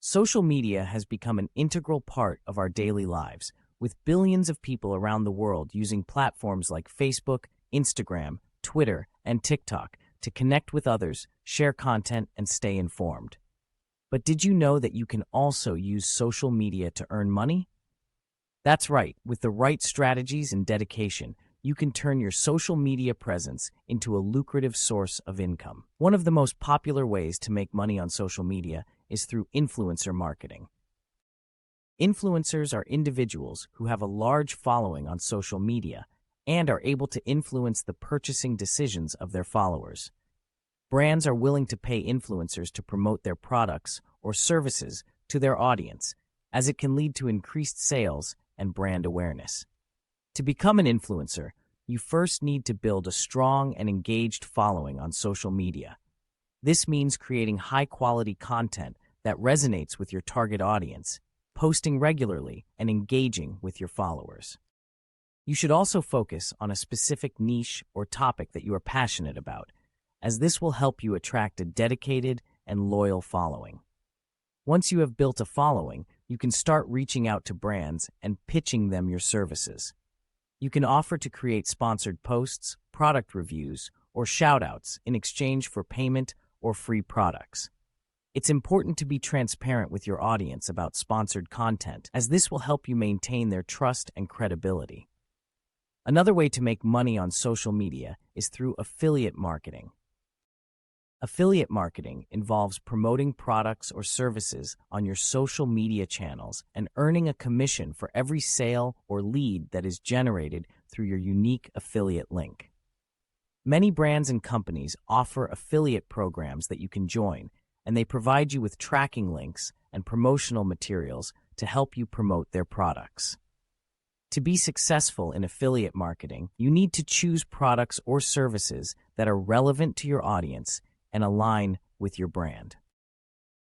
Social media has become an integral part of our daily lives, with billions of people around the world using platforms like Facebook, Instagram, Twitter, and TikTok to connect with others, share content, and stay informed. But did you know that you can also use social media to earn money? That's right. With the right strategies and dedication, you can turn your social media presence into a lucrative source of income. One of the most popular ways to make money on social media is through influencer marketing. Influencers are individuals who have a large following on social media and are able to influence the purchasing decisions of their followers. Brands are willing to pay influencers to promote their products or services to their audience, as it can lead to increased sales and brand awareness. To become an influencer, you first need to build a strong and engaged following on social media. This means creating high-quality content that resonates with your target audience, posting regularly, and engaging with your followers. You should also focus on a specific niche or topic that you are passionate about, as this will help you attract a dedicated and loyal following. Once you have built a following, you can start reaching out to brands and pitching them your services. You can offer to create sponsored posts, product reviews, or shoutouts in exchange for payment or free products. It's important to be transparent with your audience about sponsored content, as this will help you maintain their trust and credibility. Another way to make money on social media is through affiliate marketing. Affiliate marketing involves promoting products or services on your social media channels and earning a commission for every sale or lead that is generated through your unique affiliate link. Many brands and companies offer affiliate programs that you can join, and they provide you with tracking links and promotional materials to help you promote their products. To be successful in affiliate marketing, you need to choose products or services that are relevant to your audience and align with your brand.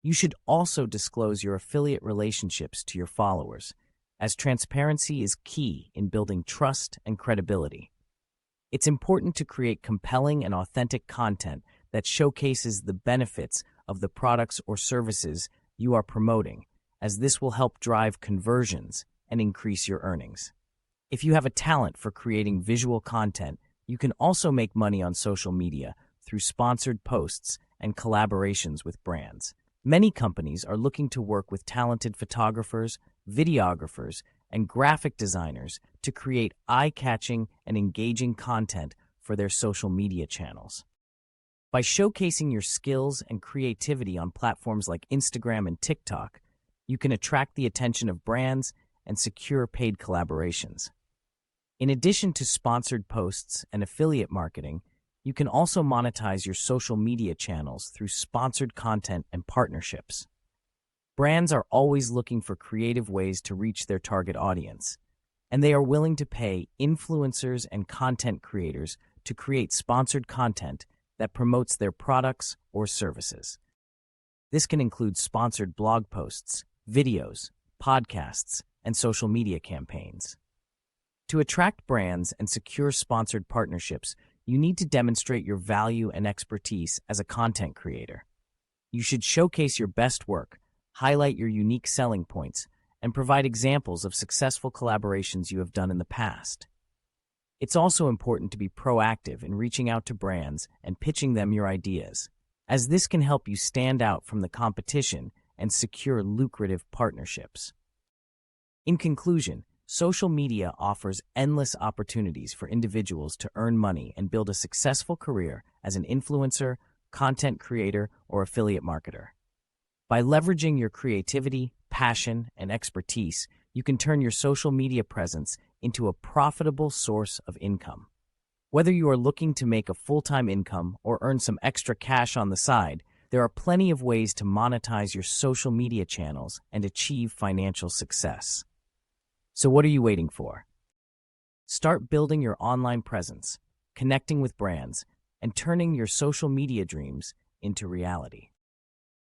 You should also disclose your affiliate relationships to your followers, as transparency is key in building trust and credibility. It's important to create compelling and authentic content that showcases the benefits of the products or services you are promoting, as this will help drive conversions and increase your earnings. If you have a talent for creating visual content, you can also make money on social media through sponsored posts and collaborations with brands. Many companies are looking to work with talented photographers, videographers, and graphic designers to create eye-catching and engaging content for their social media channels. By showcasing your skills and creativity on platforms like Instagram and TikTok, you can attract the attention of brands and secure paid collaborations. In addition to sponsored posts and affiliate marketing, you can also monetize your social media channels through sponsored content and partnerships. Brands are always looking for creative ways to reach their target audience, and they are willing to pay influencers and content creators to create sponsored content that promotes their products or services. This can include sponsored blog posts, videos, podcasts, and social media campaigns. To attract brands and secure sponsored partnerships, you need to demonstrate your value and expertise as a content creator. You should showcase your best work, highlight your unique selling points, and provide examples of successful collaborations you have done in the past. It's also important to be proactive in reaching out to brands and pitching them your ideas, as this can help you stand out from the competition and secure lucrative partnerships. In conclusion, social media offers endless opportunities for individuals to earn money and build a successful career as an influencer, content creator, or affiliate marketer. By leveraging your creativity, passion, and expertise, you can turn your social media presence into a profitable source of income. Whether you are looking to make a full-time income or earn some extra cash on the side, there are plenty of ways to monetize your social media channels and achieve financial success. So what are you waiting for? Start building your online presence, connecting with brands, and turning your social media dreams into reality.